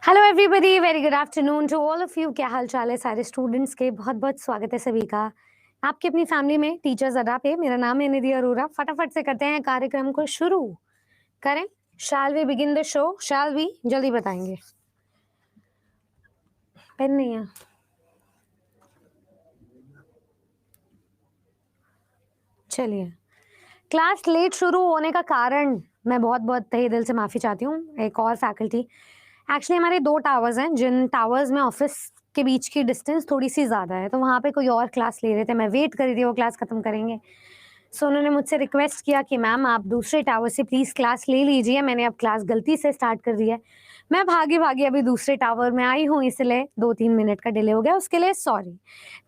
Hello everybody, very good afternoon to all of you. क्या हाल चाल है सारे स्टूडेंट्स के? बहुत बहुत स्वागत है सभी का आपकी अपनी फैमिली में टीचर्स अड्डा पे। मेरा नाम है निधि अरोरा। फटाफट से करते हैं कार्यक्रम को शुरू करें। Shall we begin the show? Shall we? जल्दी बताएंगे। पेन नहीं है? चलिए, क्लास लेट शुरू होने का कारण मैं बहुत बहुत तहे दिल से माफ़ी चाहती हूँ। एक और फैकल्टी, एक्चुअली हमारे 2 टावर्स हैं, जिन टावर्स में ऑफिस के बीच की डिस्टेंस थोड़ी सी ज़्यादा है, तो वहाँ पे कोई और क्लास ले रहे थे। मैं वेट कर रही थी वो क्लास ख़त्म करेंगे। सो उन्होंने मुझसे रिक्वेस्ट किया कि मैम आप दूसरे टावर से प्लीज़ क्लास ले लीजिए। मैंने अब क्लास गलती से स्टार्ट कर दी है। मैं भागी-भागी अभी दूसरे टावर में आई हूँ, इसलिए 2-3 मिनट का डिले हो गया, उसके लिए सॉरी।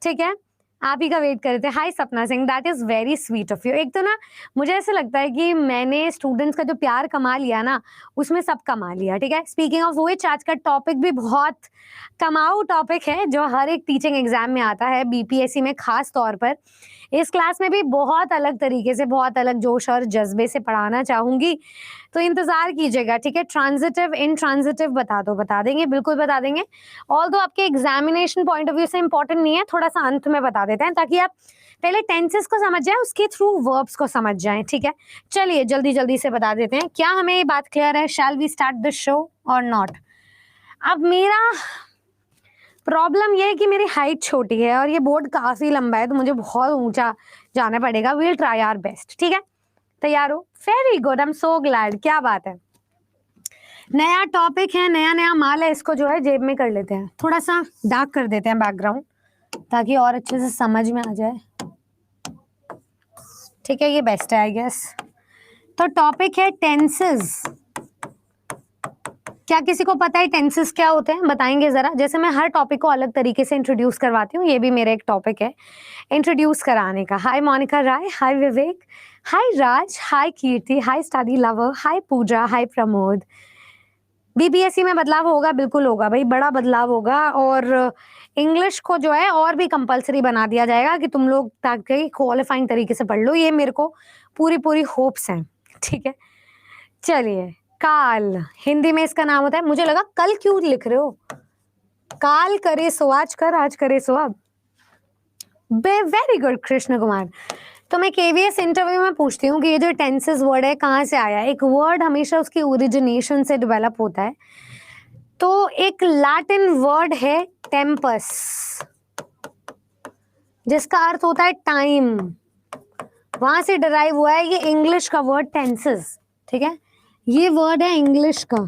ठीक है? आप ही का वेट कर रहे थे। हाय सपना Singh, that is very sweet of you. एक तो ना मुझे ऐसा लगता है कि मैंने स्टूडेंट्स का जो प्यार कमा लिया ना, उसमें सब कमा लिया। ठीक है? स्पीकिंग ऑफ व्हिच, आज का टॉपिक भी बहुत कमाऊ टॉपिक है, जो हर एक टीचिंग एग्जाम में आता है, बीपीएससी में खास तौर पर। इस क्लास में भी बहुत अलग तरीके से, बहुत अलग जोश और जज्बे से पढ़ाना चाहूंगी, तो इंतजार कीजिएगा। ठीक है? ट्रांजिटिव, इनट्रांजिटिव बता देंगे, बिल्कुल बता देंगे। ऑल दो आपके एग्जामिनेशन पॉइंट ऑफ व्यू से इंपॉर्टेंट नहीं है, थोड़ा सा अंत में बता देते हैं, ताकि आप पहले टेंसेस को समझ जाए, उसके थ्रू वर्ब्स को समझ जाएं। ठीक है? चलिए जल्दी जल्दी से बता देते हैं। क्या हमें ये बात क्लियर है? Shall we start the show or not? अब मेरा प्रॉब्लम ये है कि मेरी हाइट छोटी है और ये बोर्ड काफी लंबा है, तो मुझे बहुत ऊंचा जाना पड़ेगा। Will try our best. ठीक है? तैयार हो? Very good, I am so glad. क्या बात है, नया टॉपिक है, नया नया माल है, इसको जो है जेब में कर लेते हैं। थोड़ा सा डार्क कर देते हैं बैकग्राउंड, ताकि और अच्छे से समझ में आ जाए। ठीक है? ये बेस्ट है आई गेस। तो टॉपिक है टेंसेस। क्या किसी को पता है टेंसेस क्या होते हैं? बताएंगे जरा। जैसे मैं हर टॉपिक को अलग तरीके से इंट्रोड्यूस करवाती हूँ, ये भी मेरा एक टॉपिक है इंट्रोड्यूस कराने का। हाय मोनिका राय, हाय विवेक, हाय राज, हाय कीर्ति, हाय स्टडी लवर, हाय पूजा, हाय प्रमोद। बीपीएससी में बदलाव होगा, बिल्कुल होगा भाई, बड़ा बदलाव होगा। और इंग्लिश को जो है और भी कंपलसरी बना दिया जाएगा कि तुम लोग ताकि क्वालिफाइंग तरीके से पढ़ लो। ये मेरे को पूरी पूरी होप्स हैं। ठीक है? चलिए, काल हिंदी में इसका नाम होता है, मुझे लगा कल क्यों लिख रहे हो, काल करे सो आज कर, आज करे सो अब। Very good Krishna Kumar. तो मैं केवीएस इंटरव्यू में पूछती हूँ कि ये जो टेंसेस वर्ड है कहाँ से आया। एक वर्ड हमेशा उसकी ओरिजिनेशन से डेवलप होता है। तो एक लैटिन वर्ड है टेम्पस, जिसका अर्थ होता है टाइम, वहां से डिराइव हुआ है ये इंग्लिश का वर्ड टेंसेस। ठीक है? ये वर्ड है इंग्लिश का,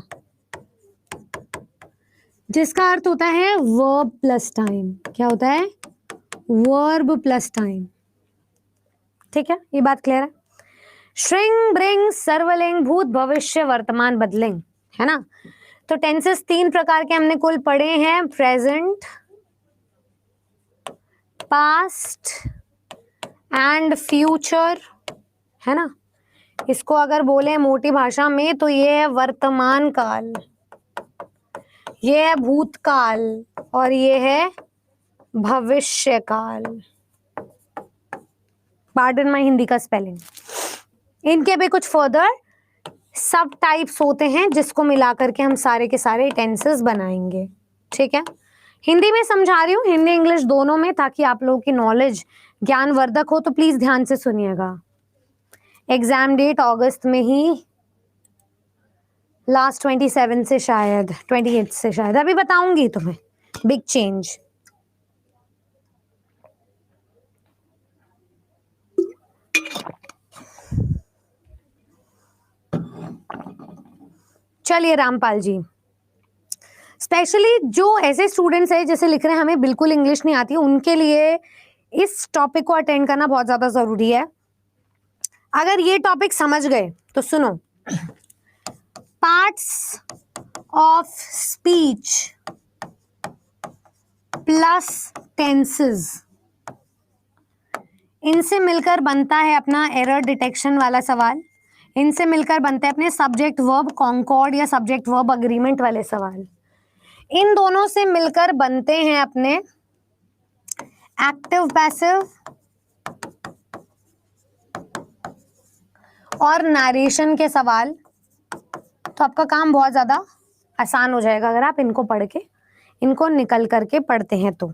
जिसका अर्थ होता है वर्ब प्लस टाइम। क्या होता है? Verb plus time. ठीक है? ये बात क्लियर है? श्रिंग ब्रिंग सर्वलिंग भूत भविष्य वर्तमान बदलिंग, है ना? तो टेंसेस 3 प्रकार के हमने कुल पढ़े हैं, प्रेजेंट, पास्ट एंड फ्यूचर, है ना? इसको अगर बोले मोटी भाषा में तो ये है वर्तमान काल, ये है भूतकाल और ये है भविष्य काल। पार्डन माय हिंदी का स्पेलिंग। इनके भी कुछ फर्दर सब टाइप्स होते हैं, जिसको मिलाकर के हम सारे के सारे टेंसेस बनाएंगे। ठीक है? हिंदी में समझा रही हूँ, हिंदी इंग्लिश दोनों में, ताकि आप लोगों की नॉलेज ज्ञानवर्धक हो। तो प्लीज ध्यान से सुनिएगा। एग्जाम डेट अगस्त में ही, लास्ट 27 से शायद 28 से शायद, अभी बताऊंगी तुम्हें। Big change. चलिए रामपाल जी, स्पेशली जो ऐसे स्टूडेंट्स हैं जैसे लिख रहे हैं हमें बिल्कुल इंग्लिश नहीं आती, उनके लिए इस टॉपिक को अटेंड करना बहुत ज्यादा जरूरी है। अगर ये टॉपिक समझ गए तो सुनो, parts of speech plus tenses, इनसे मिलकर बनता है अपना एरर डिटेक्शन वाला सवाल, इनसे मिलकर बनते हैं अपने सब्जेक्ट वर्ब कॉन्कॉर्ड या सब्जेक्ट वर्ब अग्रीमेंट वाले सवाल, इन दोनों से मिलकर बनते हैं अपने एक्टिव पैसिव और नरेशन के सवाल। तो आपका काम बहुत ज्यादा आसान हो जाएगा अगर आप इनको पढ़ के इनको निकल करके पढ़ते हैं तो।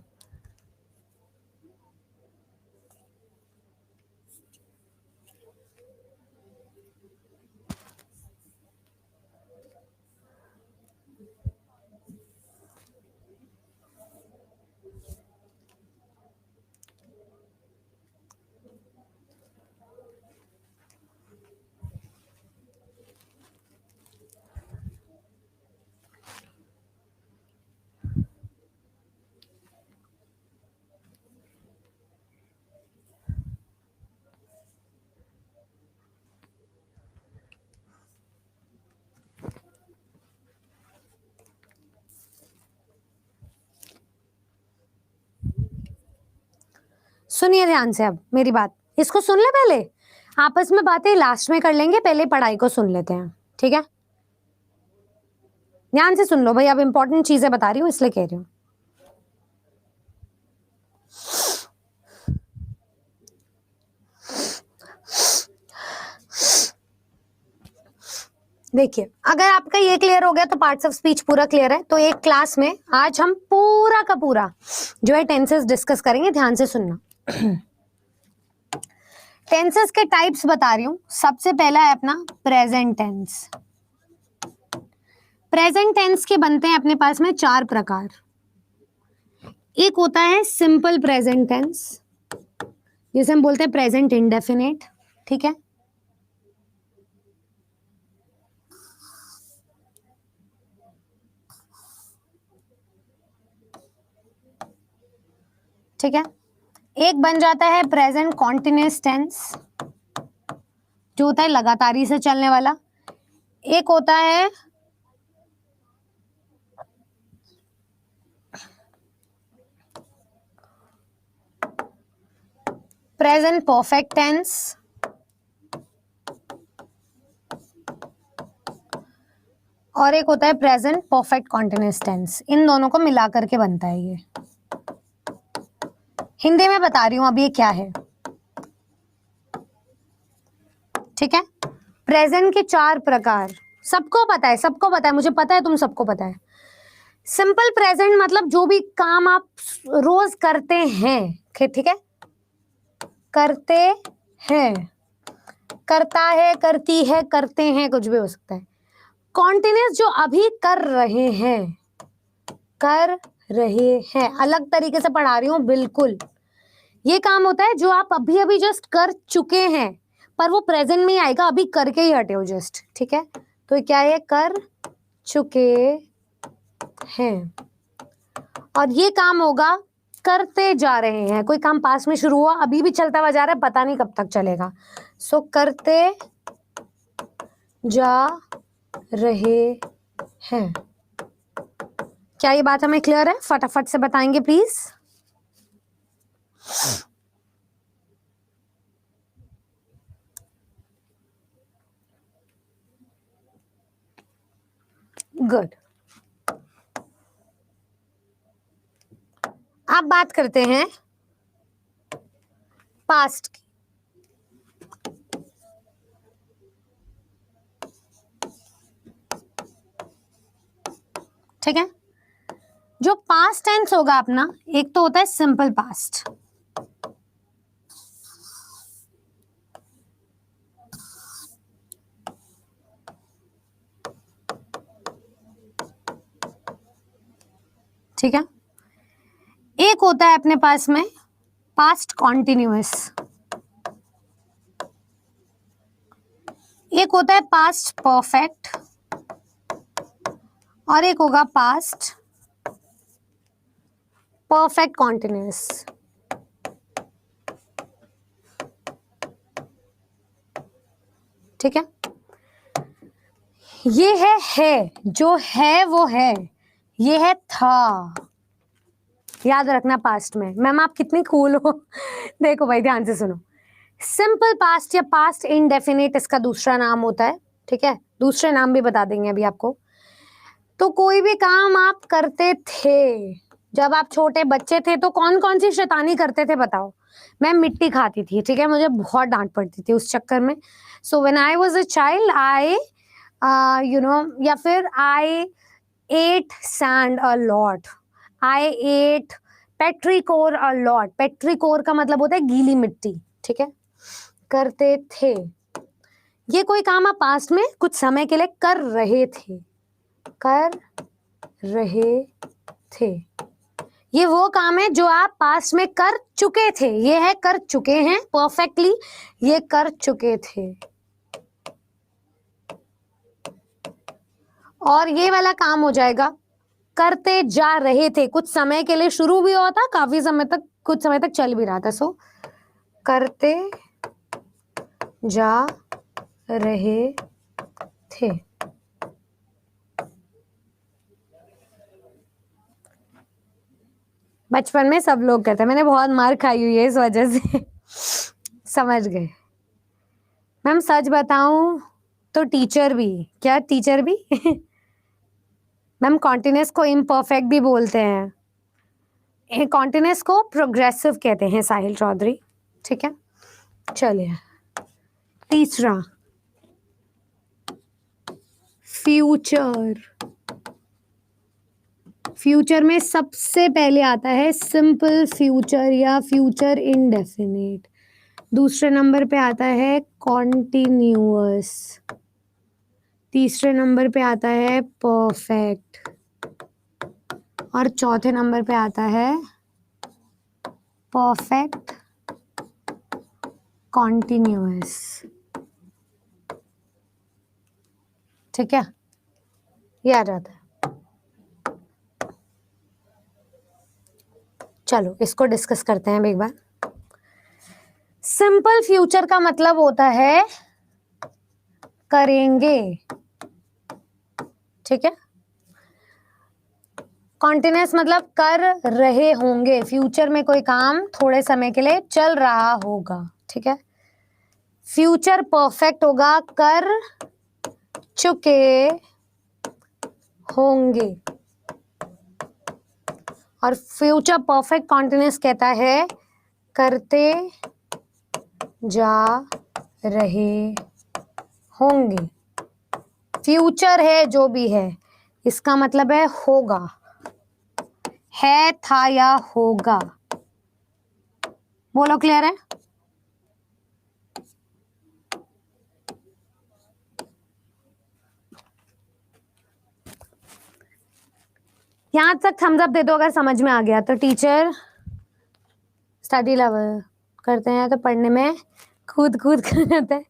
सुनिए ध्यान से, अब मेरी बात इसको सुन ले, पहले आपस में बातें लास्ट में कर लेंगे, पहले पढ़ाई को सुन लेते हैं, ठीक है? ध्यान से सुन लो भाई, अब इंपॉर्टेंट चीजें बता रही हूँ इसलिए कह रही हूँ। देखिए, अगर आपका ये क्लियर हो गया तो पार्ट्स ऑफ स्पीच पूरा क्लियर है। तो एक क्लास में आज हम पूरा का पूरा जो है टेंसेस डिस्कस करेंगे, ध्यान से सुनना। टेंसेस के टाइप्स बता रही हूँ। सबसे पहला है अपना प्रेजेंट टेंस। प्रेजेंट टेंस के बनते हैं अपने पास में 4 प्रकार। एक होता है सिंपल प्रेजेंट टेंस, जिसे हम बोलते हैं प्रेजेंट इंडेफिनिट, ठीक है? ठीक है। एक बन जाता है प्रेजेंट कॉन्टिन्यूअस टेंस, जो होता है लगातारी से चलने वाला। एक होता है प्रेजेंट परफेक्ट टेंस, और एक होता है प्रेजेंट परफेक्ट कॉन्टिन्यूअस टेंस। इन दोनों को मिला करके बनता है ये। हिंदी में बता रही हूं अब ये क्या है, ठीक है? प्रेजेंट के 4 प्रकार सबको पता है, सबको पता है, मुझे पता है तुम सबको पता है। सिंपल प्रेजेंट मतलब जो भी काम आप रोज करते हैं, ठीक है? करते हैं, करता है, करती है, करते हैं, कुछ भी हो सकता है। कॉन्टिन्यूअस जो अभी कर रहे हैं, कर रहे हैं, अलग तरीके से पढ़ा रही हूं बिल्कुल। ये काम होता है जो आप अभी अभी जस्ट कर चुके हैं, पर वो प्रेजेंट में ही आएगा, अभी करके ही हटे हो जस्ट, ठीक है? तो क्या है? कर चुके हैं। और ये काम होगा करते जा रहे हैं। कोई काम पास में शुरू हुआ, अभी भी चलता हुआ जा रहा है, पता नहीं कब तक चलेगा। सो करते जा रहे हैं। क्या ये बात हमें क्लियर है? फटाफट से बताएंगे प्लीज। गुड। अब बात करते हैं पास्ट की। ठीक है? जो पास्ट टेंस होगा अपना, एक तो होता है सिंपल पास्ट, ठीक है? एक होता है अपने पास में पास्ट कॉन्टिन्यूअस, एक होता है पास्ट परफेक्ट, और एक होगा पास्ट परफेक्ट कॉन्टिन्यूअस। ठीक है? ये है, जो है वो है, ये है था। याद रखना पास्ट में। मैम आप कितनी कूल हो। देखो भाई ध्यान से सुनो, सिंपल पास्ट या पास्ट इंडेफिनिट इसका दूसरा नाम होता है, ठीक है? दूसरे नाम भी बता देंगे अभी आपको। तो कोई भी काम आप करते थे, जब आप छोटे बच्चे थे तो कौन कौन सी शैतानी करते थे बताओ? मैं मिट्टी खाती थी, ठीक है? मुझे बहुत डांट पड़ती थी उस चक्कर में। So when I was a child I या फिर आई ate sand a lot. I ate petrichor a lot. petrichor का मतलब होता है गीली मिट्टी, ठीक है। करते थे, ये कोई काम आप पास्ट में कुछ समय के लिए कर रहे थे, कर रहे थे। ये वो काम है जो आप पास्ट में कर चुके थे, ये है कर चुके हैं परफेक्टली, ये कर चुके थे। और ये वाला काम हो जाएगा करते जा रहे थे, कुछ समय के लिए शुरू भी हुआ था, काफी समय तक, कुछ समय तक चल भी रहा था। सो करते जा रहे थे। बचपन में सब लोग कहते हैं, मैंने बहुत मार खाई हुई है इस वजह से समझ गए। मैम सच बताऊं तो टीचर भी, क्या टीचर भी मैम कॉन्टिन्यूस को इम्परफेक्ट भी बोलते हैं, कॉन्टिन्यूस को प्रोग्रेसिव कहते हैं साहिल चौधरी, ठीक है। चलिए तीसरा, फ्यूचर। फ्यूचर में सबसे पहले आता है सिंपल फ्यूचर या फ्यूचर इंडेफिनिट। दूसरे नंबर पे आता है कॉन्टिन्यूअस। तीसरे नंबर पे आता है परफेक्ट। और चौथे नंबर पे आता है परफेक्ट कॉन्टिन्यूअस, ठीक है, ये आ जाता है। चलो इसको डिस्कस करते हैं एक बार। सिंपल फ्यूचर का मतलब होता है करेंगे, ठीक है। कॉन्टिन्यूस मतलब कर रहे होंगे, फ्यूचर में कोई काम थोड़े समय के लिए चल रहा होगा, ठीक है। फ्यूचर परफेक्ट होगा कर चुके होंगे। और फ्यूचर परफेक्ट कॉन्टिन्यूस कहता है करते जा रहे होंगे। फ्यूचर है जो भी है, इसका मतलब है होगा, है, था या होगा। बोलो क्लियर है? यहां तक थम्स अप दे दो अगर समझ में आ गया तो। टीचर स्टडी लेवल करते हैं तो पढ़ने में कूद कूद कर आता है,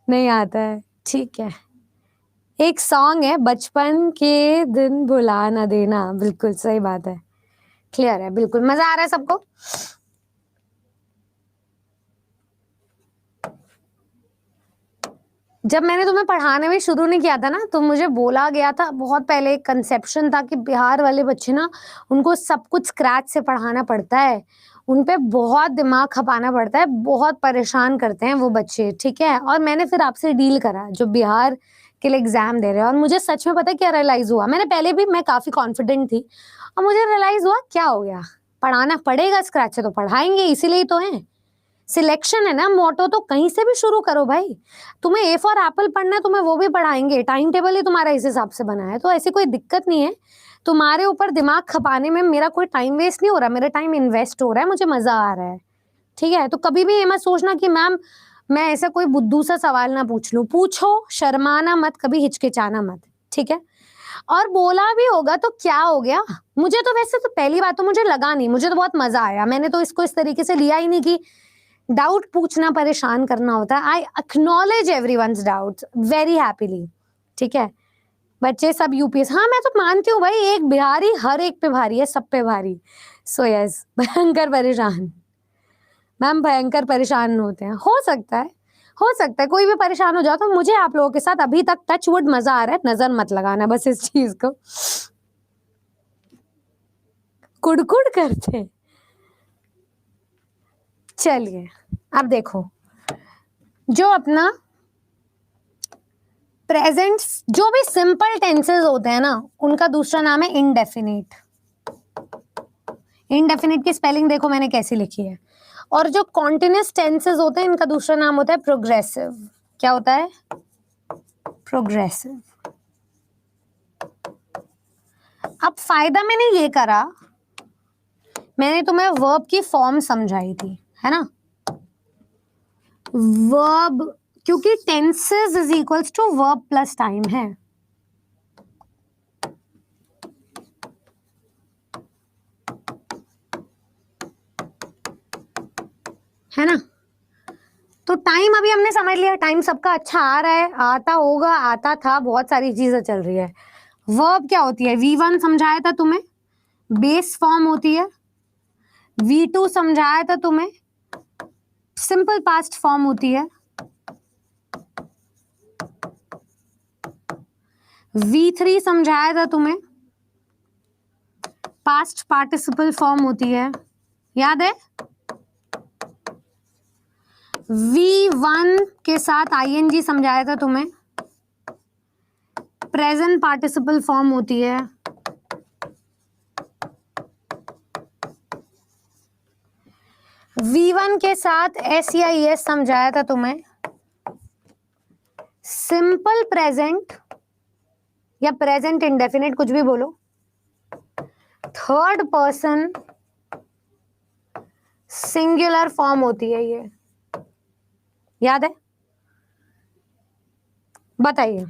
नहीं आता है, ठीक है। एक सॉन्ग है बचपन के दिन भुला ना देना, बिल्कुल सही बात है, क्लियर है, बिल्कुल मजा आ रहा है सबको। जब मैंने तुम्हें पढ़ाने में शुरू नहीं किया था ना, तो मुझे बोला गया था बहुत पहले, एक कंसेप्शन था कि बिहार वाले बच्चे ना, उनको सब कुछ स्क्रैच से पढ़ाना पड़ता है, उन पे बहुत दिमाग खपाना पड़ता है, बहुत परेशान करते हैं वो बच्चे, ठीक है। और मैंने फिर आपसे डील करा जो बिहार के लिए एग्जाम दे रहे हैं, और मुझे सच में पता है क्या रियलाइज हुआ। मैंने पहले भी, मैं काफी कॉन्फिडेंट थी, और मुझे रियलाइज हुआ क्या हो गया, पढ़ाना पड़ेगा, स्क्रैच से तो पढ़ाएंगे, इसीलिए तो है, सिलेक्शन है ना, मोटो तो कहीं से भी शुरू करो भाई। तुम्हें ए फॉर एप्पल पढ़ना है, तुम्हें वो भी पढ़ाएंगे, टाइम टेबल ही तुम्हारा इस हिसाब से बना है, तो ऐसी कोई दिक्कत नहीं है। तुम्हारे ऊपर दिमाग खपाने में मेरा कोई टाइम वेस्ट नहीं हो रहा, मेरा टाइम इन्वेस्ट हो रहा है, मुझे मजा आ रहा है, ठीक है। तो कभी भी ये मत सोचना कि मैम मैं ऐसा कोई बुद्धू सा सवाल ना पूछ लूं, पूछो, शर्माना मत, कभी हिचकिचाना मत, ठीक है। और बोला भी होगा तो क्या हो गया, मुझे तो वैसे तो पहली बात तो मुझे लगा नहीं, मुझे तो बहुत मजा आया, मैंने तो इसको इस तरीके से लिया ही नहीं कि डाउट पूछना परेशान करना होता है। I acknowledge everyone's doubts very happily, ठीक है। बच्चे सब यूपीएस, हाँ मैं तो मानती हूँ भाई, एक बिहारी हर एक पे भारी है, सब पे भारी। सो यस, भयंकर परेशान मैम, भयंकर परेशान होते हैं, हो सकता है, हो सकता है कोई भी परेशान हो जाओ। तो मुझे आप लोगों के साथ अभी तक टच वुड मजा आ रहा है, नजर मत लगाना बस इस चीज को, कुड़कुड़ करते। चलिए अब देखो, जो अपना प्रेजेंट, जो भी सिंपल टेंसेस होते हैं ना, उनका दूसरा नाम है इनडेफिनिट। इनडेफिनिट की स्पेलिंग देखो मैंने कैसी लिखी है। और जो कॉन्टिन्यूस टेंसेस होते हैं, इनका दूसरा नाम होता है प्रोग्रेसिव। क्या होता है? प्रोग्रेसिव। अब फायदा मैंने ये करा, मैंने तुम्हें वर्ब की फॉर्म समझाई थी, है ना। वर्ब, क्योंकि tenses is equals to verb plus time है ना। तो टाइम अभी हमने समझ लिया, टाइम सबका अच्छा आ रहा है, आता होगा, आता था, बहुत सारी चीजें चल रही है। वर्ब क्या होती है, V1 समझाया था तुम्हें, बेस फॉर्म होती है। V2 समझाया था तुम्हें, सिंपल पास्ट फॉर्म होती है। V3 समझाया था तुम्हें, पास्ट पार्टिसिपल फॉर्म होती है, याद है। V1 के साथ ING समझाया था तुम्हें, प्रेजेंट पार्टिसिपल फॉर्म होती है। V1 के साथ SEIS समझाया था तुम्हें, सिंपल प्रेजेंट या प्रेजेंट इंडेफिनिट, कुछ भी बोलो, थर्ड पर्सन सिंगुलर फॉर्म होती है ये, याद है। बताइए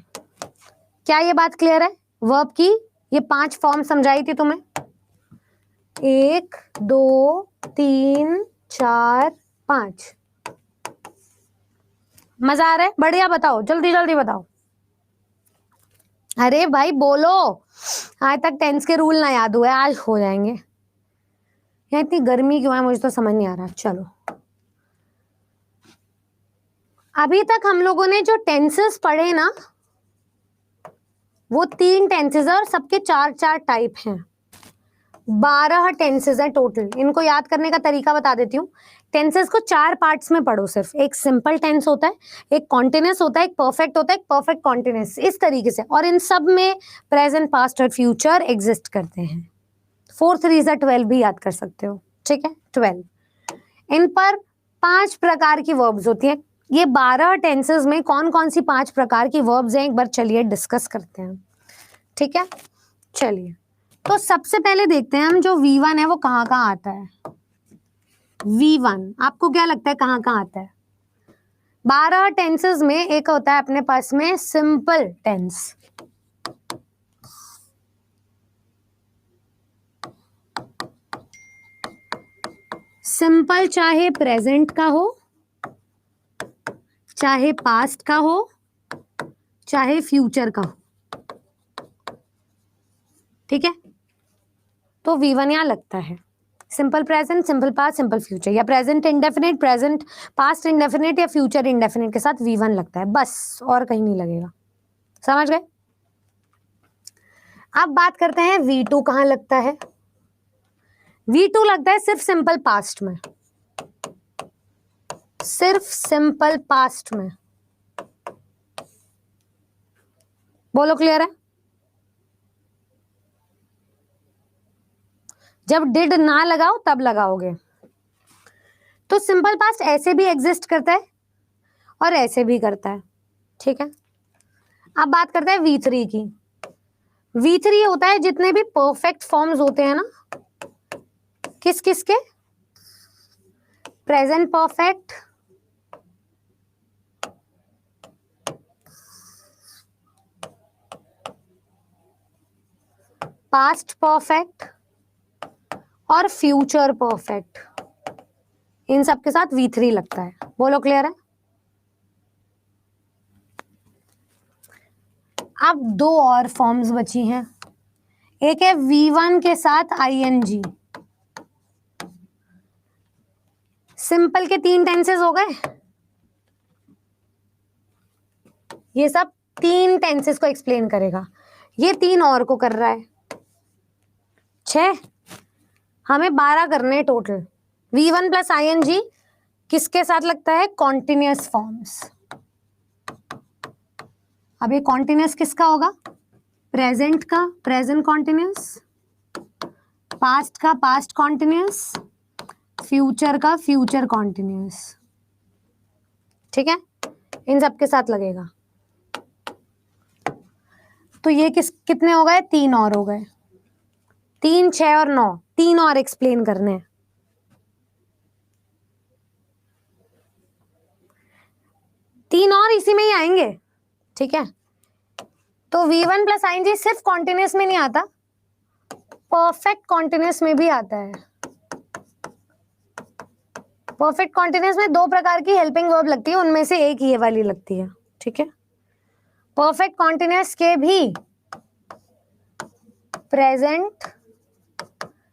क्या ये बात क्लियर है। वर्ब की ये 5 फॉर्म समझाई थी तुम्हें, 1 2 3 4 5। मजा आ रहा है, बढ़िया, बताओ जल्दी जल्दी बताओ। अरे भाई बोलो, आज तक टेंस के रूल ना याद हुए, आज हो जाएंगे। यहाँ इतनी गर्मी क्यों है मुझे तो समझ नहीं आ रहा। चलो, अभी तक हम लोगों ने जो टेंसेस पढ़े ना, वो 3 टेंसेस है और सबके 4 टाइप हैं। 12 टेंसेस हैं टोटल। इनको याद करने का तरीका बता देती हूँ। टेंसेस को 4 पार्ट्स में पढ़ो सिर्फ। एक सिंपल टेंस होता है, एक कॉन्टिन्यूअस होता है, एक परफेक्ट होता है, एक परफेक्ट कॉन्टिन्यूअस, इस तरीके से। और इन सब में प्रेजेंट, पास्ट और फ्यूचर एग्जिस्ट करते हैं। 4 3 12 भी याद कर सकते हो, ठीक है, 12। इन पर 5 प्रकार की वर्ब्स होती हैं। ये 12 टेंसेस में कौन कौन सी 5 प्रकार की वर्ब्स हैं, एक बार चलिए डिस्कस करते हैं, ठीक है। चलिए, तो सबसे पहले देखते हैं हम, जो V1 है वो कहाँ कहाँ आता है। V1 आपको क्या लगता है कहाँ कहाँ आता है। 12 टेंसेस में एक होता है अपने पास में सिंपल टेंस। सिंपल चाहे प्रेजेंट का हो, चाहे पास्ट का हो, चाहे फ्यूचर का हो, ठीक है। तो V1 यहां लगता है। Simple present, simple past, simple future, या present indefinite, present past indefinite, या फ्यूचर इंडेफिनिट के साथ V1 लगता है, बस और कहीं नहीं लगेगा। समझ गए। अब बात करते हैं V2 कहां लगता है। V2 लगता है सिर्फ सिंपल पास्ट में, सिर्फ सिंपल पास्ट में। बोलो क्लियर है। जब डिड ना लगाओ तब लगाओगे। तो सिंपल पास्ट ऐसे भी एग्जिस्ट करता है और ऐसे भी करता है, ठीक है। अब बात करते हैं V3 की। V3 होता है जितने भी परफेक्ट फॉर्म्स होते हैं ना, किस किस के, प्रेजेंट परफेक्ट, पास्ट परफेक्ट और फ्यूचर परफेक्ट, इन सब के साथ V3 लगता है। बोलो क्लियर है। अब 2 और फॉर्म्स बची हैं। एक है V1 के साथ ING। सिंपल के 3 टेंसेस हो गए। ये सब 3 टेंसेस को एक्सप्लेन करेगा। ये 3 और को कर रहा है, 6। हमें 12 करने टोटल। V1 प्लस ING किसके साथ लगता है, कॉन्टिन्यूअस फॉर्म्स। अब ये कॉन्टिन्यूअस किसका होगा, प्रेजेंट का प्रेजेंट कॉन्टिन्यूअस, पास्ट का पास्ट कॉन्टिन्यूअस, फ्यूचर का फ्यूचर कॉन्टिन्यूअस, ठीक है। इन सब के साथ लगेगा। तो ये कितने हो गए, 3 और हो गए। 3, 6 और 9, 3 और एक्सप्लेन करने हैं। तीन और इसी में ही आएंगे, ठीक है। तो V1 प्लस आईएनजी सिर्फ कॉन्टिन्यूस में नहीं आता, परफेक्ट कॉन्टिन्यूस में भी आता है। परफेक्ट कॉन्टिन्यूस में 2 प्रकार की हेल्पिंग वर्ब लगती है, उनमें से एक ये वाली लगती है, ठीक है। परफेक्ट कॉन्टिन्यूस के भी प्रेजेंट,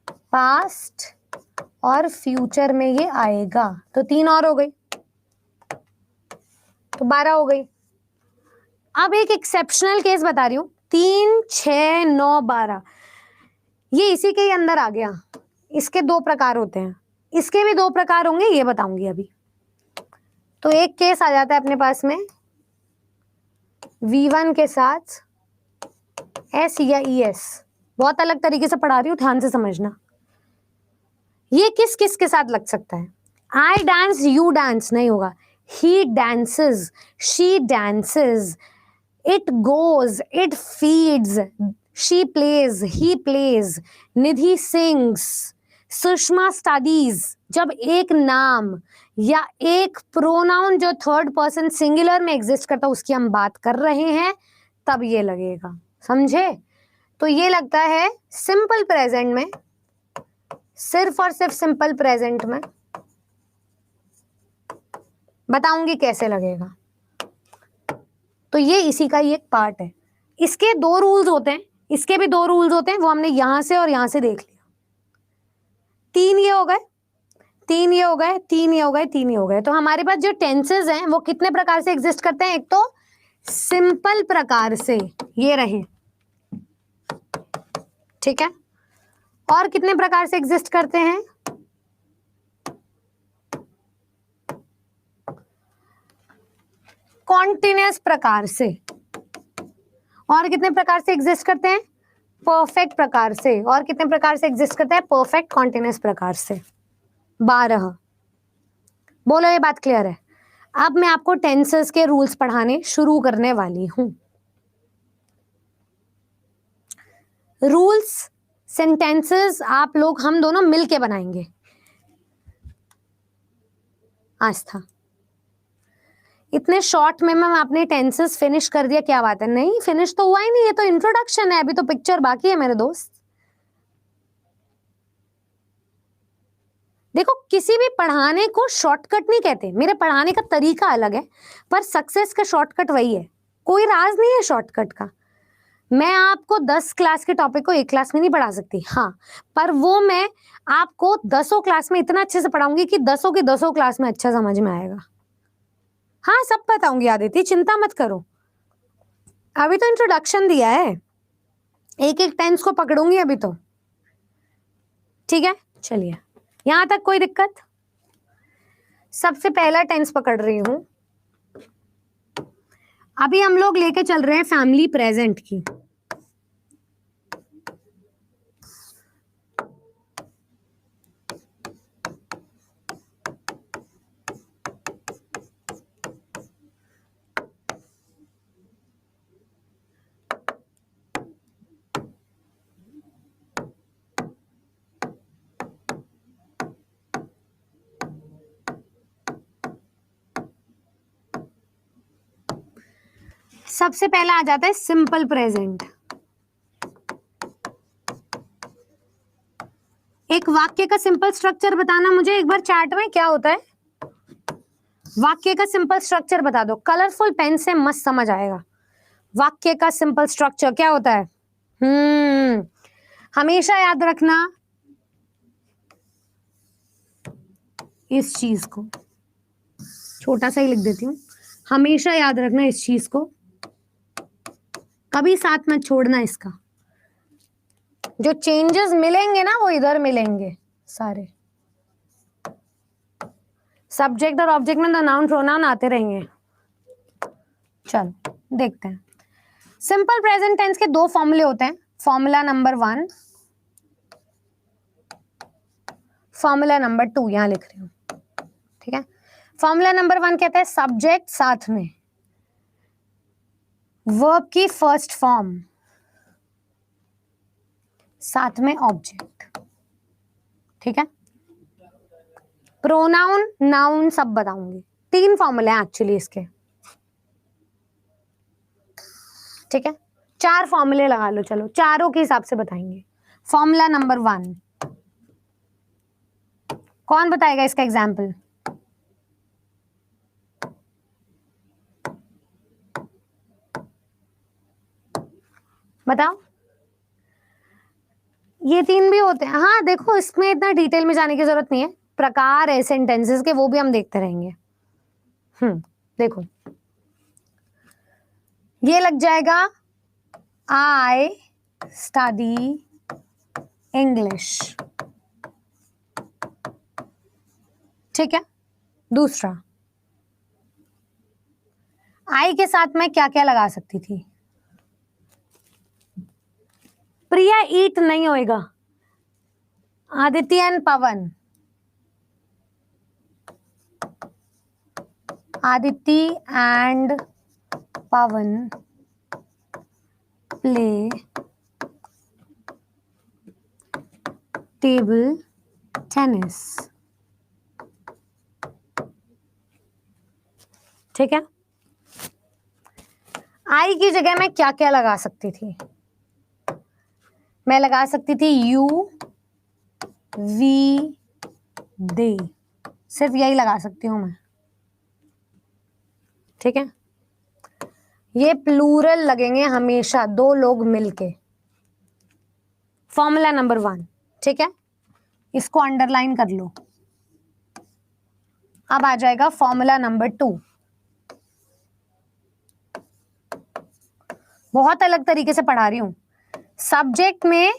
पास्ट और फ्यूचर में ये आएगा। तो 3 और हो गई, तो 12 हो गई। अब एक एक्सेप्शनल केस बता रही हूं, 3, 6, 9, 12, ये इसी के ही अंदर आ गया। इसके 2 प्रकार होते हैं, इसके भी 2 प्रकार होंगे, ये बताऊंगी अभी। तो एक केस आ जाता है अपने पास में V1 के साथ S या ES, बहुत अलग तरीके से पढ़ा रही हूं, ध्यान से समझना। ये किस किस के साथ लग सकता है? I dance, you dance नहीं होगा, he dances, she dances, it goes, it feeds, she plays, he plays, Nidhi sings, Sushma studies। जब एक नाम या एक प्रोनाउन जो थर्ड पर्सन सिंगुलर में एग्जिस्ट करता है उसकी हम बात कर रहे हैं, तब ये लगेगा, समझे? तो ये लगता है सिंपल प्रेजेंट में, सिर्फ और सिर्फ सिंपल प्रेजेंट में। बताऊंगी कैसे लगेगा। तो ये इसी का ही एक पार्ट है। इसके 2 रूल्स होते हैं, इसके भी 2 रूल्स होते हैं, वो हमने यहां से और यहां से देख लिया। 3 ये हो गए, 3 ये हो गए, 3 ये हो गए, 3 ये हो गए। तो हमारे पास जो टेंसेस हैं वो कितने प्रकार से एग्जिस्ट करते हैं? एक तो सिंपल प्रकार से, ये रहे, ठीक है। और कितने प्रकार से एग्जिस्ट करते हैं? कॉन्टिन्यूअस प्रकार से। और कितने प्रकार से एग्जिस्ट करते हैं? परफेक्ट प्रकार से। और कितने प्रकार से एग्जिस्ट करते हैं? परफेक्ट कॉन्टिन्यूअस प्रकार से। 12। बोलो ये बात क्लियर है? अब मैं आपको टेंसेस के रूल्स पढ़ाने शुरू करने वाली हूं। रूल्स, सेंटेंसेस आप लोग हम दोनों मिलके बनाएंगे। आस्था, इतने शॉर्ट में मैं आपने टेंसेस फिनिश कर दिया, क्या बात है? नहीं, फिनिश तो हुआ ही नहीं, ये तो इंट्रोडक्शन है, अभी तो पिक्चर बाकी है मेरे दोस्त। देखो, किसी भी पढ़ाने को शॉर्टकट नहीं कहते, मेरे पढ़ाने का तरीका अलग है, पर सक्सेस का शॉर्टकट वही है, कोई राज नहीं है शॉर्टकट का। मैं आपको 10 क्लास के टॉपिक को 1 क्लास में नहीं पढ़ा सकती, हाँ, पर वो मैं आपको 10 क्लास में इतना अच्छे से पढ़ाऊंगी कि 10 की 10 क्लास में अच्छा समझ में आएगा। हाँ, सब बताऊंगी आदित्य, चिंता मत करो, अभी तो इंट्रोडक्शन दिया है, एक एक टेंस को पकड़ूंगी अभी तो, ठीक है। चलिए, यहां तक कोई दिक्कत? सबसे पहला टेंस पकड़ रही हूं, अभी हम लोग लेके चल रहे हैं फैमिली प्रेजेंट की। सबसे पहला आ जाता है सिंपल प्रेजेंट। एक वाक्य का सिंपल स्ट्रक्चर बताना मुझे एक बार चार्ट में, क्या होता है वाक्य का सिंपल स्ट्रक्चर बता दो, कलरफुल पेन से मस्त समझ आएगा। वाक्य का सिंपल स्ट्रक्चर क्या होता है? हमेशा याद रखना इस चीज को, छोटा सा ही लिख देती हूँ, हमेशा याद रखना इस चीज को, कभी साथ मत छोड़ना इसका। जो चेंजेस मिलेंगे ना वो इधर मिलेंगे सारे, सब्जेक्ट और ऑब्जेक्ट में नाउन प्रोनाउन आते रहेंगे। चलो देखते हैं। सिंपल प्रेजेंट टेंस के 2 फॉर्मूले होते हैं, फॉर्मूला नंबर 1, फॉर्मूला नंबर 2, यहां लिख रही हूं, ठीक है। फॉर्मूला नंबर 1 कहता है सब्जेक्ट साथ में वर्ब की फर्स्ट फॉर्म, साथ में ऑब्जेक्ट, ठीक है। प्रोनाउन नाउन सब बताऊंगी, 3 फॉर्मूले हैं एक्चुअली इसके, ठीक है। 4 फॉर्मूले लगा लो, चलो चारों के हिसाब से बताएंगे। फॉर्मूला नंबर 1, कौन बताएगा इसका एग्जाम्पल? बताओ। ये 3 भी होते हैं, हाँ देखो इसमें इतना डिटेल में जाने की जरूरत नहीं है, प्रकार है सेंटेंसेस के, वो भी हम देखते रहेंगे। देखो ये लग जाएगा आई स्टडी इंग्लिश, ठीक है। दूसरा, आई के साथ मैं क्या क्या लगा सकती थी? प्रिया ईट नहीं होएगा, Aditya and Pawan, Aditya and Pawan play table tennis, ठीक है। आई की जगह मैं क्या क्या लगा सकती थी? मैं लगा सकती थी यू वी दे, सिर्फ यही लगा सकती हूं मैं, ठीक है। ये प्लूरल लगेंगे हमेशा, 2 लोग मिलके। फॉर्मूला नंबर 1, ठीक है, इसको अंडरलाइन कर लो। अब आ जाएगा फॉर्मूला नंबर 2, बहुत अलग तरीके से पढ़ा रही हूं। सब्जेक्ट में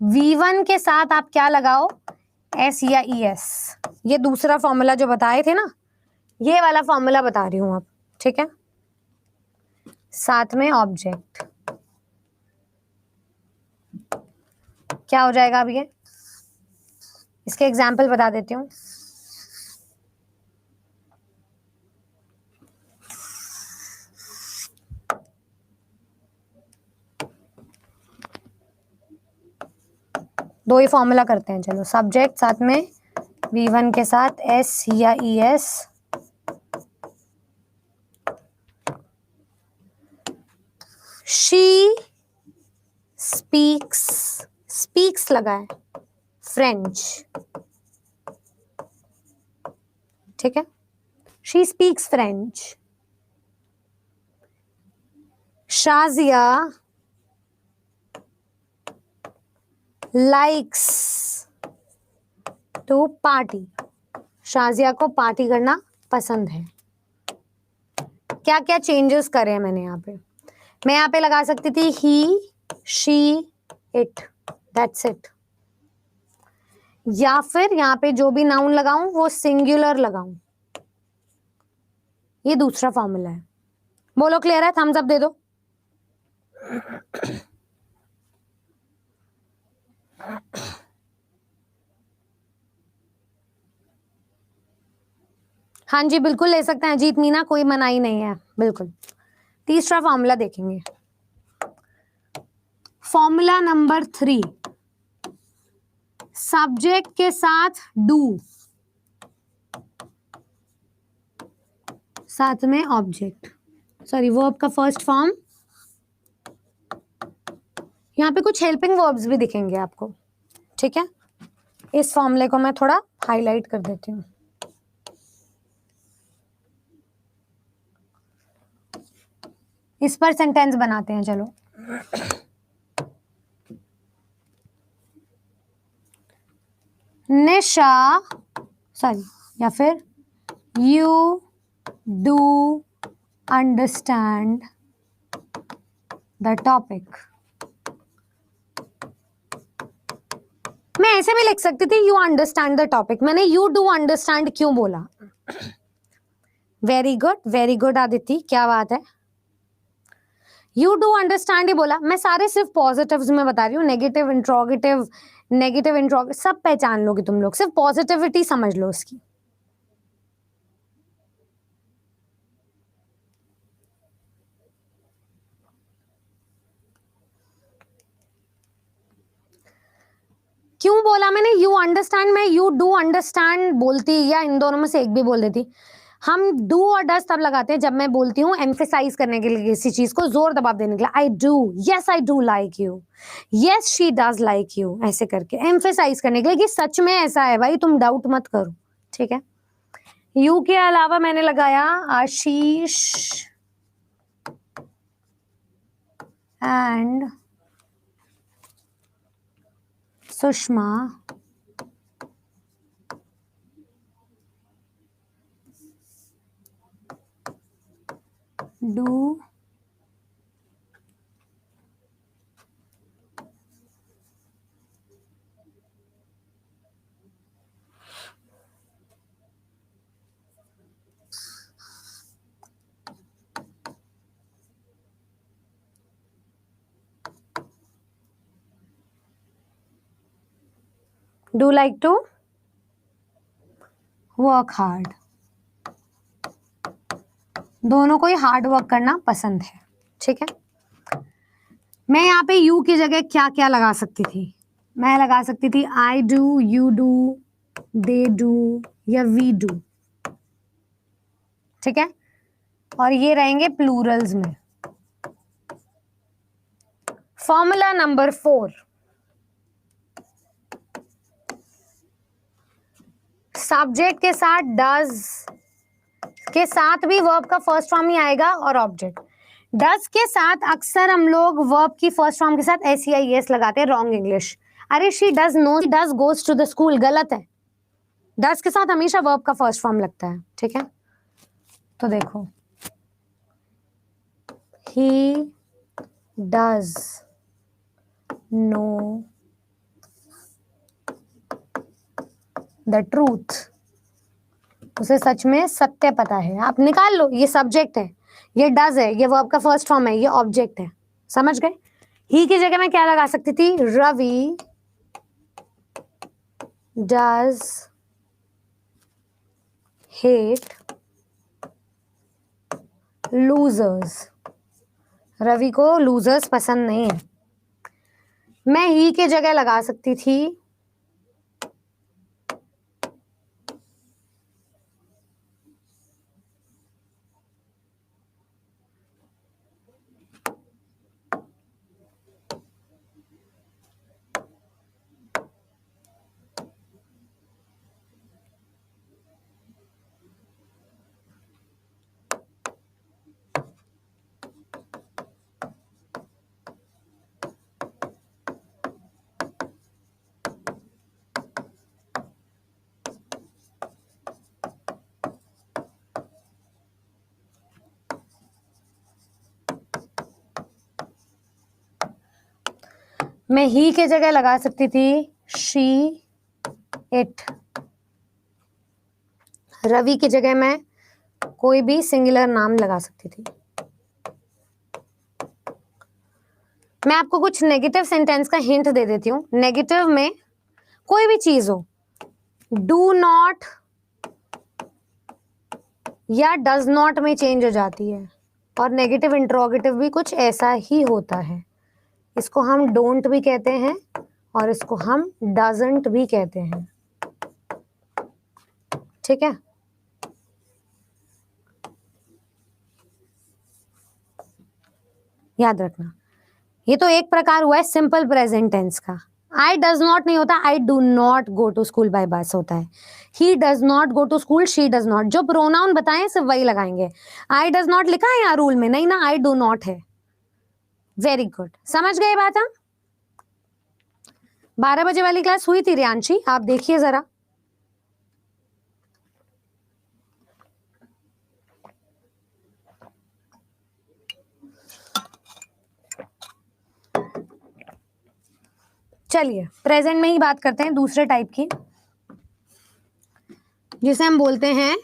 V1 के साथ आप क्या लगाओ? एस या ES। ये दूसरा फॉर्मूला जो बताए थे ना, ये वाला फॉर्मूला बता रही हूं अब, ठीक है। साथ में ऑब्जेक्ट, क्या हो जाएगा? अब ये इसके एग्जाम्पल बता देती हूँ। दो ही फॉर्मूला करते हैं, चलो। सब्जेक्ट साथ में V1 के साथ S या ES, शी स्पीक्स, स्पीक्स लगा है, फ्रेंच, ठीक है। She speaks French. Shazia likes to party, Shazia को पार्टी करना पसंद है। क्या क्या चेंजेस करे हैं मैंने यहाँ पे? मैं यहाँ पे लगा सकती थी ही, शी, इट, दैट्स इट। या फिर यहाँ पे जो भी नाउन लगाऊं वो सिंगुलर लगाऊं, ये दूसरा फॉर्मूला है। बोलो क्लियर है? थम्स अप दे दो। हाँ जी बिल्कुल ले सकते हैं अजीत मीना, कोई मनाही नहीं है, बिल्कुल। तीसरा फॉर्मूला देखेंगे, फॉर्मूला नंबर 3, सब्जेक्ट के साथ डू, साथ में ऑब्जेक्ट, सॉरी वर्ब का फर्स्ट फॉर्म। यहाँ पे कुछ हेल्पिंग वर्ब्स भी दिखेंगे आपको, ठीक है। इस फॉर्मूले को मैं थोड़ा हाईलाइट कर देती हूँ। इस पर सेंटेंस बनाते हैं, चलो। निशा, सॉरी, या फिर you do understand the topic. मैं ऐसे भी लिख सकती थी यू अंडरस्टैंड द टॉपिक, मैंने यू डू अंडरस्टैंड क्यों बोला? वेरी गुड आदित्य, क्या बात है। यू डू अंडरस्टैंड ही बोला, मैं सारे सिर्फ पॉजिटिव्स में बता रही हूँ, नेगेटिव इंट्रोगेटिव सब पहचान लोगे तुम लोग, सिर्फ पॉजिटिविटी समझ लो उसकी। मैंने यू अंडरस्टैंड में यू डू अंडरस्टैंड बोलती या इन दोनों में से एक भी बोल देती। हम डू और डज तब लगाते हैं जब मैं बोलती हूँ एम्फेसाइज करने के लिए, किसी चीज को जोर दबाव देने के लिए। I do, yes I do like you, yes she does like you, ऐसे करके एम्फेसाइज करने के लिए कि सच में ऐसा है भाई, तुम डाउट मत करो। ठीक है। यू के अलावा मैंने लगाया Ashish and Sushma do do like to work hard. दोनों को ही हार्ड वर्क करना पसंद है। ठीक है। मैं यहाँ पे यू की जगह क्या क्या लगा सकती थी? मैं लगा सकती थी I do, you do, they do या वी डू। ठीक है। और ये रहेंगे प्लूरल्स में। फॉर्मूला नंबर 4, सब्जेक्ट के साथ डज के साथ भी वर्ब का फर्स्ट फॉर्म ही आएगा और ऑब्जेक्ट। डज के साथ अक्सर हम लोग वर्ब की फर्स्ट फॉर्म के साथ SEIS लगाते हैं, रॉन्ग इंग्लिश। अरे she does no, does goes to the school, गलत है। डज के साथ हमेशा वर्ब का फर्स्ट फॉर्म लगता है। ठीक है। तो देखो, he does know the truth, उसे सच में सत्य पता है। आप निकाल लो, ये सब्जेक्ट है, ये डज है, ये वर्ब का फर्स्ट फॉर्म है, ये ऑब्जेक्ट है। समझ गए? ही की जगह मैं क्या लगा सकती थी? Ravi does hate losers, Ravi को लूजर्स पसंद नहीं है। मैं ही की जगह लगा सकती थी मैं ही के जगह लगा सकती थी शी इट। रवि की जगह मैं कोई भी सिंगुलर नाम लगा सकती थी। मैं आपको कुछ नेगेटिव सेंटेंस का हिंट दे देती हूँ। नेगेटिव में कोई भी चीज हो, डू नॉट या डज नॉट में चेंज हो जाती है। और नेगेटिव इंट्रोगेटिव भी कुछ ऐसा ही होता है। इसको हम डोंट भी कहते हैं और इसको हम डजंट भी कहते हैं। ठीक है। याद रखना, ये तो एक प्रकार हुआ है सिंपल प्रेजेंट टेंस का। आई डज नॉट नहीं होता, I do not go to school by bus होता है। He does not go to school, she does not. जो प्रोनाउन बताएं सिर्फ वही लगाएंगे। आई डज नॉट लिखा है यहाँ रूल में? नहीं ना, आई डू नॉट है। वेरी गुड, समझ गए बात हम? 12 बजे वाली क्लास हुई थी रियांशी, आप देखिए जरा। चलिए प्रेजेंट में ही बात करते हैं दूसरे टाइप की, जिसे हम बोलते हैं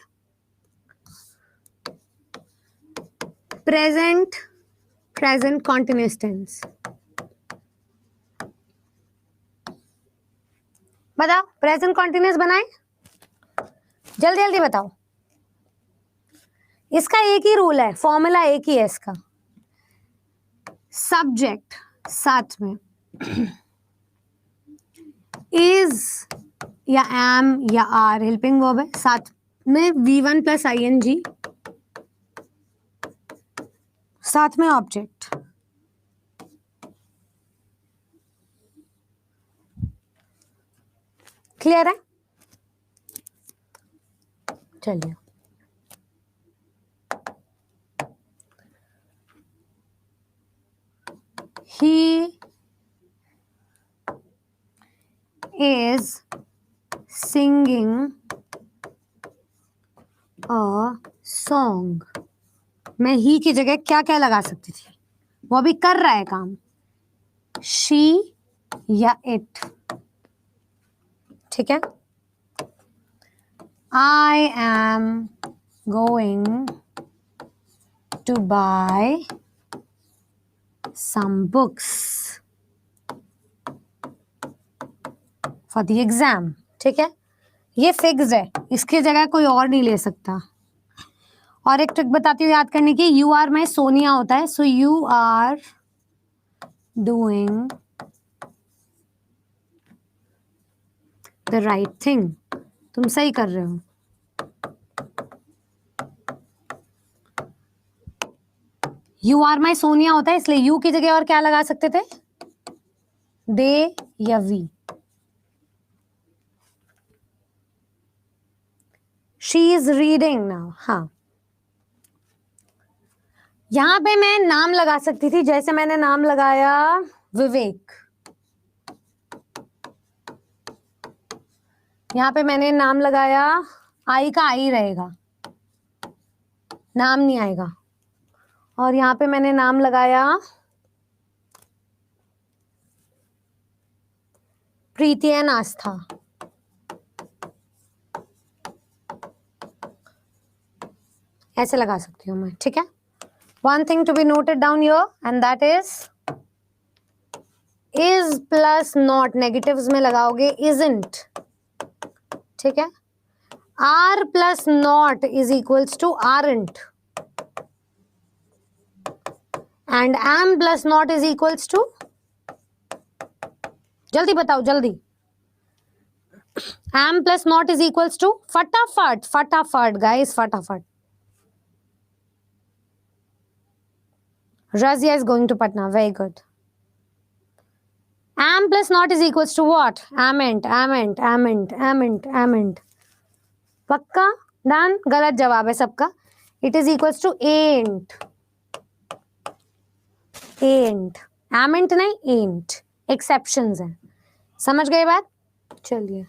प्रेजेंट कॉन्टिन्यूअस टेंस। बताओ प्रेजेंट कॉन्टिन्यूअस बनाए, जल्दी जल्दी बताओ। इसका एक ही रूल है, फॉर्मूला एक ही है इसका। सब्जेक्ट साथ में इज या एम या आर हेल्पिंग वर्ब है, साथ में V1 प्लस ING, साथ में ऑब्जेक्ट। क्लियर है? चलिए, he is singing a song। मैं ही की जगह क्या क्या लगा सकती थी? वो अभी कर रहा है काम, she या it। ठीक है, I am going to buy some books for the exam। ठीक है, ये फिक्स्ड है, इसकी जगह कोई और नहीं ले सकता। और एक ट्रिक बताती हूँ याद करने की, यू आर में सोनिया होता है, so you are doing the right thing, तुम सही कर रहे हो। यू आर माई सोनिया होता है, इसलिए यू की जगह और क्या लगा सकते थे? दे या we. She is reading now. हाँ, यहां पे मैं नाम लगा सकती थी, जैसे मैंने नाम लगाया विवेक। यहां पे मैंने नाम लगाया, आई का आई रहेगा, नाम नहीं आएगा। और यहां पे मैंने नाम लगाया प्रीति एंड आस्था। ऐसे लगा सकती हूँ मैं। ठीक है, one thing to be noted down here and that is plus not negatives में लगाओगे इजंट। ठीक है, are plus not is equals to aren't, and am plus not is equals to, जल्दी बताओ जल्दी, am plus not is equals to, फटाफट फटाफट guys फटाफट। Razia is going to Patna. Very good. Am plus not is equals to what? Amint, amint, amint, amint, amint. पक्का? Done? गलत जवाब है सबका। It is equals to ain't. Ain't. Amint नहीं, ain't. Exceptions हैं। समझ गए बात? चलिए,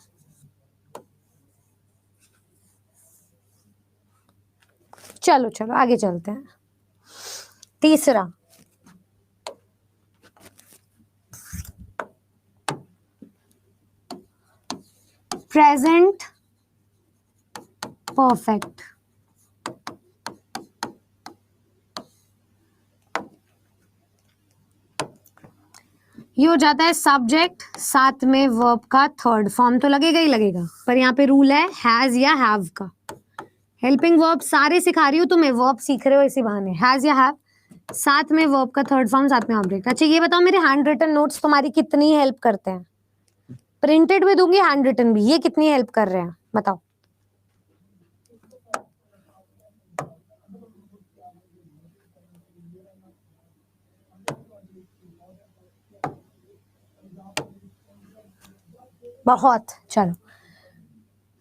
चलो चलो आगे चलते हैं। तीसरा, प्रेजेंट परफेक्ट। ये हो जाता है सब्जेक्ट, साथ में वर्ब का थर्ड फॉर्म तो लगेगा ही लगेगा, पर यहाँ पे रूल है हैज या हैव का। हेल्पिंग वर्ब सारे सिखा रही हूँ तुम्हें, वर्ब सीख रहे हो इसी बहाने। हैज या हैव, साथ में वर्ब का थर्ड फॉर्म, साथ में ऑब्जेक्ट। अच्छा ये बताओ, मेरे हैंड रिटन नोट्स तुम्हारी कितनी हेल्प करते हैं? प्रिंटेड भी दूंगी, हैंड रिटन भी, ये कितनी हेल्प कर रहे हैं बताओ? बहुत। चलो,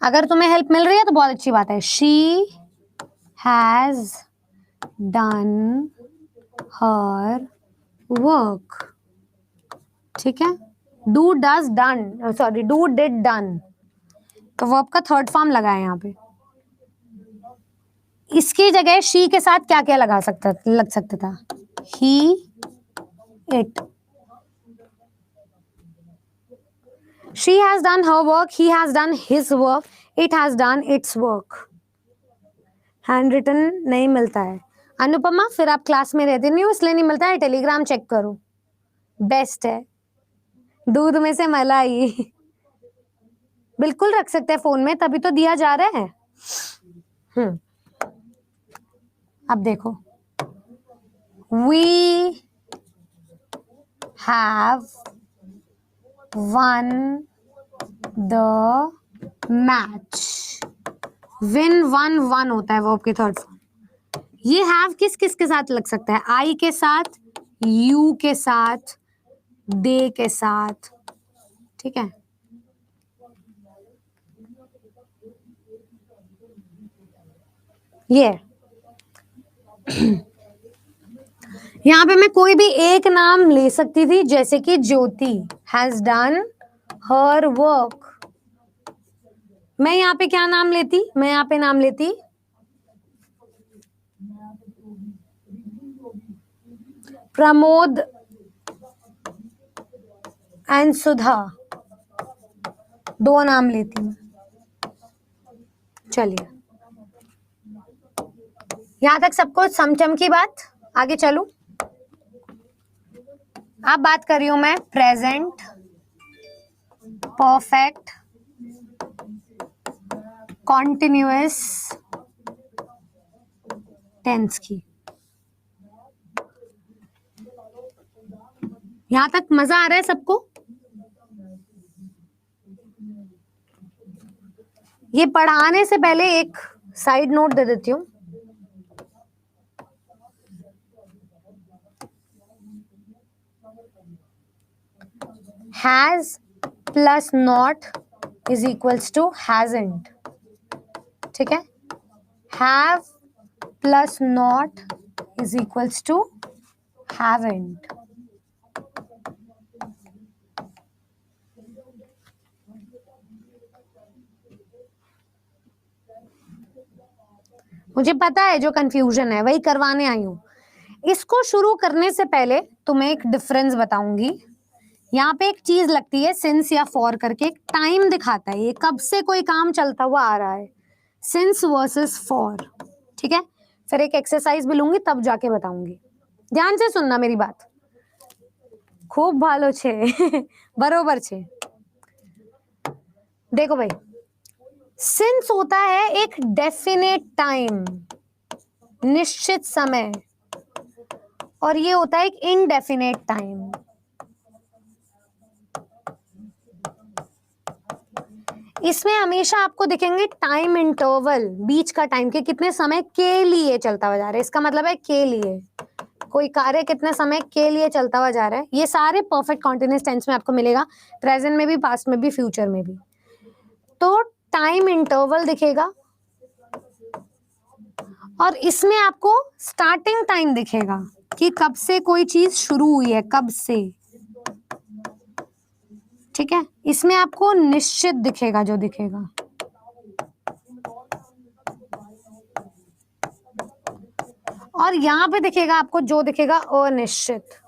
अगर तुम्हें हेल्प मिल रही है तो बहुत अच्छी बात है। She has done her work. ठीक है, do does done, sorry do did done, तो वर्ब का थर्ड फॉर्म लगा है यहाँ पे। इसकी जगह शी के साथ क्या क्या लग सकता था? ही, it. She has done her work, he has done his work, it has done its work. Hand written नहीं मिलता है अनुपमा, फिर आप क्लास में रहते नहीं हो इसलिए नहीं मिलता है, टेलीग्राम चेक करो, बेस्ट है। दूध में से मलाई बिल्कुल रख सकते हैं फोन में, तभी तो दिया जा रहा है। अब देखो, we have one the match, win 1-1 होता है वर्ब की थर्ड फॉर्म। ये हैव किस किस के साथ लग सकता है? आई के साथ, यू के साथ, दे के साथ, ठीक है। ये यहाँ पे मैं कोई भी एक नाम ले सकती थी, जैसे कि ज्योति हैज डन हर वर्क। मैं यहाँ पे क्या नाम लेती? मैं यहाँ पे नाम लेती प्रमोद एंड सुधा, दो नाम लेती मैं। चलिए, यहां तक सबको समझम की बात। आगे चलूं। अब बात कर रही हूं मैं प्रेजेंट परफेक्ट कॉन्टिन्यूअस टेंस की। यहां तक मजा आ रहा है सबको? ये पढ़ाने से पहले एक साइड नोट दे देती हूँ। Has plus not is equals to hasn't, ठीक है। Have plus not is equals to haven't. मुझे पता है जो कंफ्यूजन है, वही करवाने आई हूँ। इसको शुरू करने से पहले तुम्हें एक डिफरेंस बताऊंगी। यहाँ पे एक चीज लगती है सिंस या फॉर करके, एक टाइम दिखाता है, ये कब से कोई काम चलता हुआ आ रहा है, सिंस वर्सेस फॉर, ठीक है। फिर एक एक्सरसाइज भी लूंगी, तब जाके बताऊंगी। ध्यान से सुनना मेरी बात। खूब भालो छे बरोबर छे। देखो भाई, सिंस होता है एक डेफिनेट टाइम, निश्चित समय, और ये होता है एक इनडेफिनेट टाइम। इसमें हमेशा आपको दिखेंगे टाइम इंटरवल, बीच का टाइम के कितने समय के लिए चलता हुआ जा रहा है, इसका मतलब है के लिए, कोई कार्य कितने समय के लिए चलता हुआ जा रहा है। ये सारे परफेक्ट कॉन्टिन्यूअस टेंस में आपको मिलेगा, प्रेजेंट में भी, पास्ट में भी, फ्यूचर में भी। तो टाइम इंटरवल दिखेगा और इसमें आपको स्टार्टिंग टाइम दिखेगा कि कब से कोई चीज शुरू हुई है, कब से, ठीक है। इसमें आपको निश्चित दिखेगा, जो दिखेगा, और यहां पे दिखेगा आपको जो दिखेगा अनिश्चित।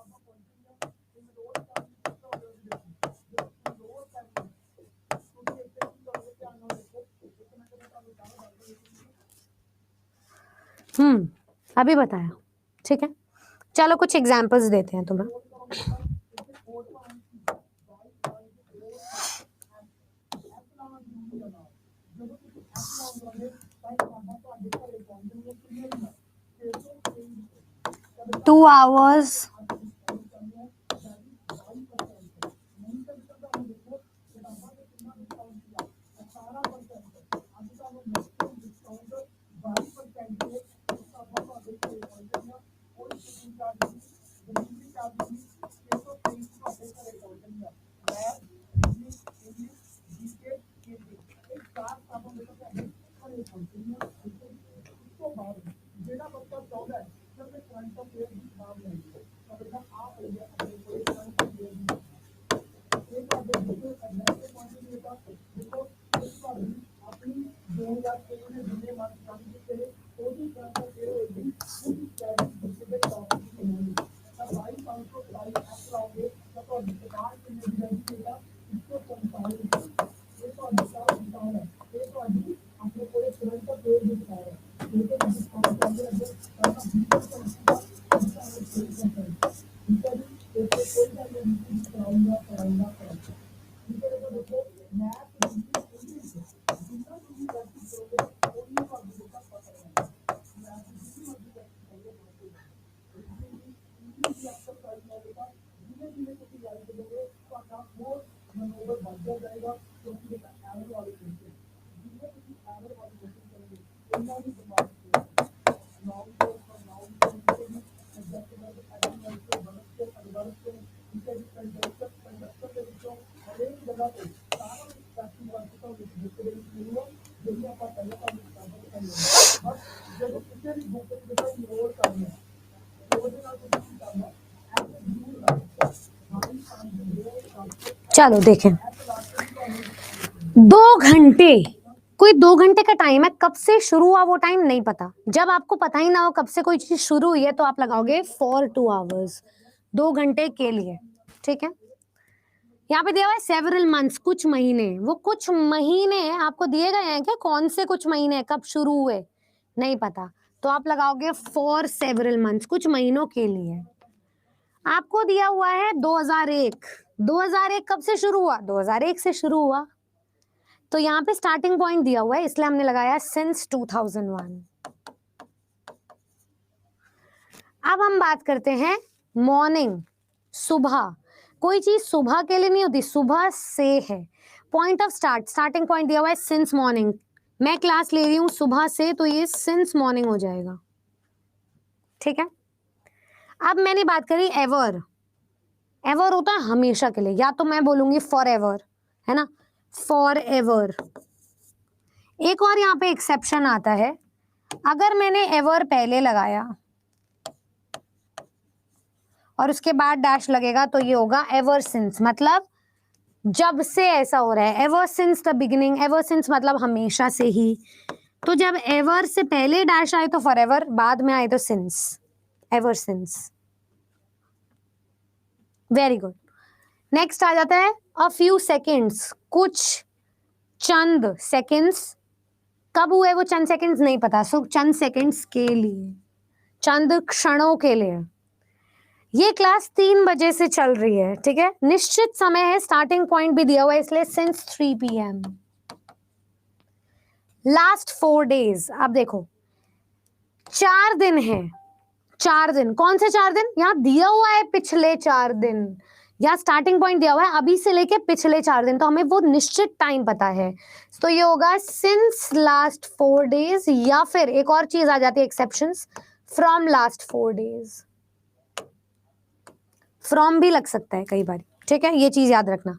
अभी बताया, ठीक है। चलो कुछ एग्जांपल्स देते हैं तुम्हें। Two hours, चलो देखें, 2 घंटे, कोई 2 घंटे का टाइम है, कब से शुरू हुआ वो टाइम नहीं पता। जब आपको पता ही ना हो कब से कोई चीज शुरू हुई है तो आप लगाओगे फॉर 2 आवर्स, 2 घंटे के लिए। ठीक है, यहाँ पे दिया हुआ है सेवरल मंथ्स, कुछ महीने। वो कुछ महीने आपको दिए गए हैं क्या? कौन से कुछ महीने, कब शुरू हुए नहीं पता, तो आप लगाओगे फॉर सेवरल मंथ्स, कुछ महीनों के लिए। आपको दिया हुआ है 2001, 2001 कब से शुरू हुआ? 2001 से शुरू हुआ, तो यहाँ पे स्टार्टिंग पॉइंट दिया हुआ है इसलिए हमने लगाया सिंस 2001। अब हम बात करते हैं मॉर्निंग, सुबह। कोई चीज सुबह के लिए नहीं होती, सुबह से है। पॉइंट ऑफ स्टार्टिंग पॉइंट दिया हुआ है सिंस मॉर्निंग। मैं क्लास ले रही हूँ सुबह से, तो ये सिंस मॉर्निंग हो जाएगा। ठीक है, अब मैंने बात करी एवर। एवर होता है हमेशा के लिए, या तो मैं बोलूंगी फॉर एवर, है ना, फॉर एवर। एक और यहाँ पे एक्सेप्शन आता है, अगर मैंने एवर पहले लगाया और उसके बाद डैश लगेगा तो ये होगा एवर सिंस, मतलब जब से ऐसा हो रहा है। Ever since the beginning, ever since मतलब हमेशा से ही। तो जब एवर से पहले डैश आए तो फॉरएवर, बाद में आए तो since, ever since. Very good. Next आ जाता है अ फ्यू सेकेंड्स, कुछ चंद सेकेंड्स। कब हुए वो चंद सेकेंड्स नहीं पता, सो चंद सेकेंड्स के लिए, चंद क्षणों के लिए। ये क्लास 3 बजे से चल रही है। ठीक है, निश्चित समय है, स्टार्टिंग पॉइंट भी दिया हुआ है इसलिए सिंस 3 PM। लास्ट 4 days, अब देखो 4 दिन है, 4 दिन, कौन से 4 दिन? यहाँ दिया हुआ है पिछले 4 दिन, या स्टार्टिंग पॉइंट दिया हुआ है अभी से लेके पिछले 4 दिन, तो हमें वो निश्चित टाइम पता है, तो ये होगा सिंस लास्ट 4 days, या फिर एक और चीज आ जाती है exceptions, from last 4 days। From भी लग सकता है कई बार। ठीक है, ये चीज याद रखना।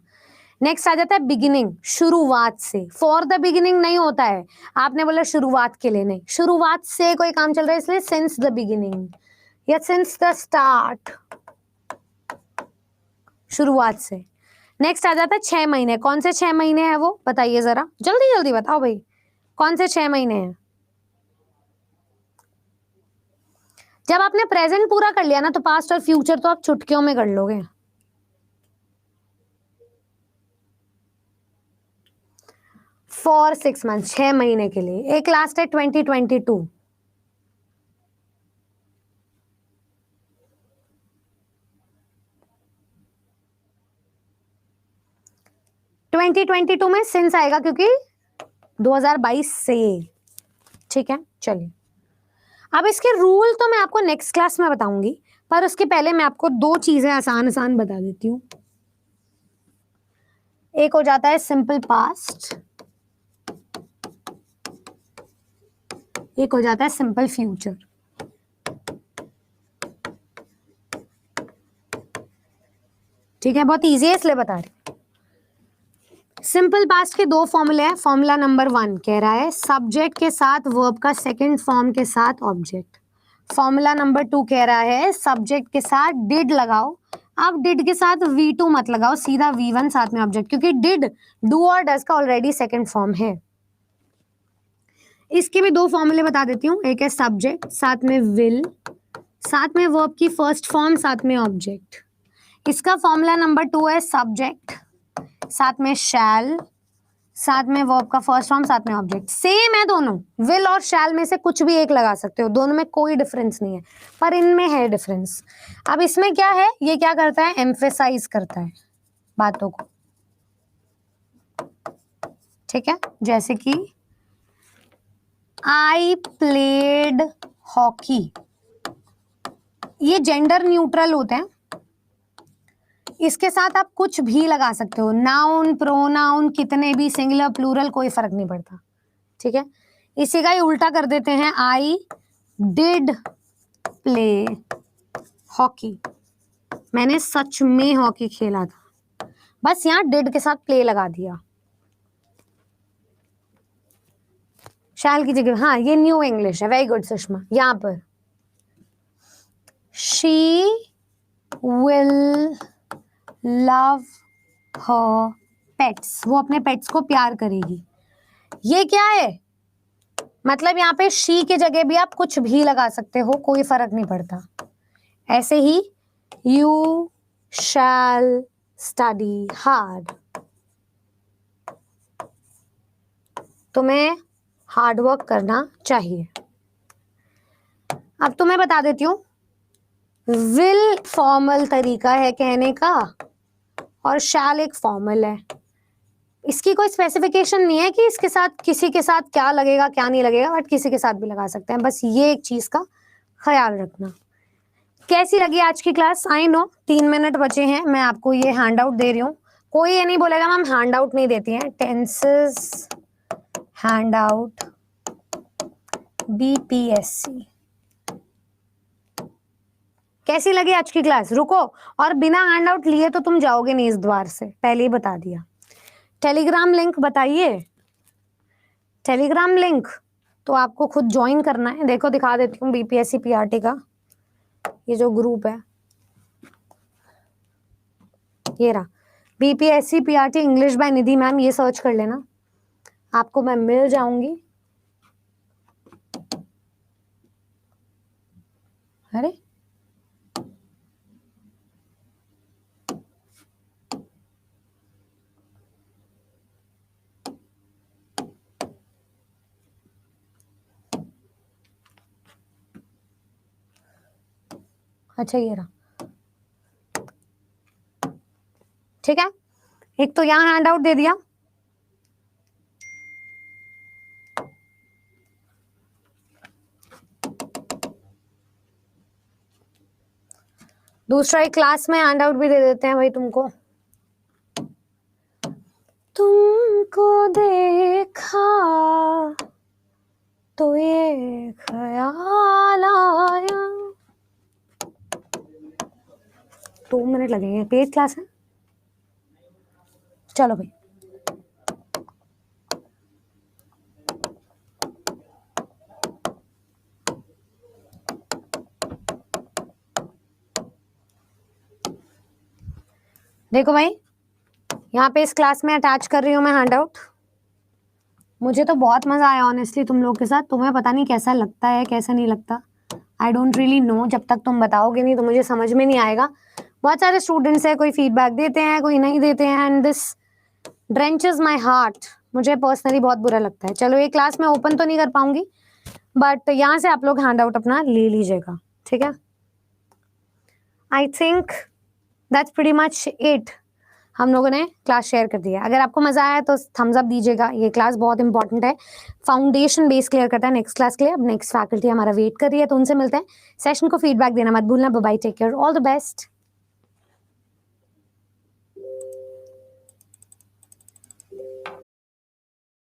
नेक्स्ट आ जाता है बिगिनिंग, शुरुआत से। फॉर द बिगिनिंग नहीं होता है, आपने बोला शुरुआत के लिए, नहीं, शुरुआत से कोई काम चल रहा है इसलिए सिंस द बिगिनिंग या सिंस द स्टार्ट, शुरुआत से। नेक्स्ट आ जाता है 6 महीने। कौन से 6 महीने हैं वो बताइए जरा, जल्दी जल्दी बताओ भाई, कौन से 6 महीने हैं? जब आपने प्रेजेंट पूरा कर लिया ना तो पास्ट और फ्यूचर तो आप चुटकियों में कर लोगे। फॉर 6 months, 6 महीने के लिए। एक लास्ट है 2022। 2022 में सिंस आएगा क्योंकि 2022 से। ठीक है, चलिए अब इसके रूल तो मैं आपको नेक्स्ट क्लास में बताऊंगी, पर उसके पहले मैं आपको 2 चीजें आसान आसान बता देती हूँ। एक हो जाता है सिंपल पास्ट, एक हो जाता है सिंपल फ्यूचर। ठीक है, बहुत इजी है इसलिए बता रही हूँ। सिंपल पास्ट के 2 फॉर्मूले हैं। फॉर्मूला नंबर 1 कह रहा है सब्जेक्ट के साथ वर्ब का सेकंड फॉर्म के साथ ऑब्जेक्ट। फॉर्मूला नंबर 2 कह रहा है सब्जेक्ट के साथ डिड लगाओ। अब डिड के साथ V2 मत लगाओ, सीधा V1 साथ में ऑब्जेक्ट, क्योंकि डिड डू और डज का ऑलरेडी सेकंड फॉर्म है। इसके भी 2 फॉर्मूले बता देती हूँ। एक है सब्जेक्ट, साथ में विल, साथ में वर्ब की फर्स्ट फॉर्म, साथ में ऑब्जेक्ट। इसका फॉर्मूला नंबर 2 है सब्जेक्ट, साथ में शैल, साथ में वर्ब का फर्स्ट फॉर्म, साथ में ऑब्जेक्ट। सेम है दोनों, विल और शैल में से कुछ भी एक लगा सकते हो, दोनों में कोई डिफरेंस नहीं है, पर इनमें है डिफरेंस। अब इसमें क्या है, ये क्या करता है, एम्फेसाइज करता है बातों को। ठीक है, जैसे कि आई प्लेड हॉकी, ये जेंडर न्यूट्रल होते हैं, इसके साथ आप कुछ भी लगा सकते हो, नाउन, प्रोनाउन, कितने भी, सिंगुलर, प्लूरल, कोई फर्क नहीं पड़ता। ठीक है, इसी का ही उल्टा कर देते हैं, आई डिड प्ले हॉकी, मैंने सच में हॉकी खेला था। बस यहाँ डिड के साथ प्ले लगा दिया, शैल की जगह। हाँ, ये न्यू इंग्लिश है, वेरी गुड सुषमा। यहाँ पर she will love her pets, वो अपने पेट्स को प्यार करेगी। ये क्या है, मतलब यहाँ पे शी की जगह भी आप कुछ भी लगा सकते हो, कोई फर्क नहीं पड़ता। ऐसे ही यू शैल स्टडी हार्ड, तुम्हें हार्ड वर्क करना चाहिए। अब तुम्हें बता देती हूँ, विल फॉर्मल तरीका है कहने का और शैल एक फॉर्मल है। इसकी कोई स्पेसिफिकेशन नहीं है कि इसके साथ किसी के साथ क्या लगेगा क्या नहीं लगेगा, बट किसी के साथ भी लगा सकते हैं। बस ये एक चीज का ख्याल रखना। कैसी लगी आज की क्लास? आई नो 3 मिनट बचे हैं, मैं आपको ये हैंड आउट दे रही हूँ। कोई ये नहीं बोलेगा मैम हैंड आउट नहीं देती हैं। Tenses hand out BPSC. कैसी लगी आज की क्लास? रुको, और बिना हैंड आउट लिए तो तुम जाओगे नहीं इस द्वार से, पहले ही बता दिया। टेलीग्राम लिंक बताइए, टेलीग्राम लिंक तो आपको खुद ज्वाइन करना है। देखो दिखा देती हूँ बीपीएससी पीआरटी का ये जो ग्रुप है, ये रहा BPSC PRT English by Nidhi ma'am, ये सर्च कर लेना, आपको मैं मिल जाऊंगी। अरे अच्छा, ये रहा, ठीक है। एक तो यहाँ हैंड आउट दे दिया, दूसरा एक क्लास में हैंड आउट भी दे देते हैं भाई तुमको। तुमको देखा तो ये ख्याल आया। 2 मिनट लगेंगे, पेड क्लास है। चलो भाई, देखो भाई, यहाँ पे इस क्लास में अटैच कर रही हूँ मैं हैंड आउट। मुझे तो बहुत मजा आया ऑनेस्टली तुम लोग के साथ। तुम्हें पता नहीं कैसा लगता है कैसा नहीं लगता, आई डोंट रियली नो। जब तक तुम बताओगे नहीं तो मुझे समझ में नहीं आएगा। बहुत सारे स्टूडेंट्स हैं, कोई फीडबैक देते हैं कोई नहीं देते हैं, एंड दिस ड्रेंचेस माई हार्ट। मुझे पर्सनली बहुत बुरा लगता है। चलो ये क्लास मैं ओपन तो नहीं कर पाऊंगी, बट यहाँ से आप लोग हैंड आउट अपना ले लीजिएगा, ठीक है। I think that's pretty much it. हम लोगों ने क्लास शेयर कर दिया। अगर आपको मजा आया तो थम्स अप दीजिएगा। ये क्लास बहुत इंपॉर्टेंट है, फाउंडेशन बेस क्लियर करता है नेक्स्ट क्लास के लिए। अब नेक्स्ट फैकल्टी हमारा वेट कर रही है, तो उनसे मिलते हैं। सेशन को फीडबैक देना मत भूलना। Bye bye, take care, all the best.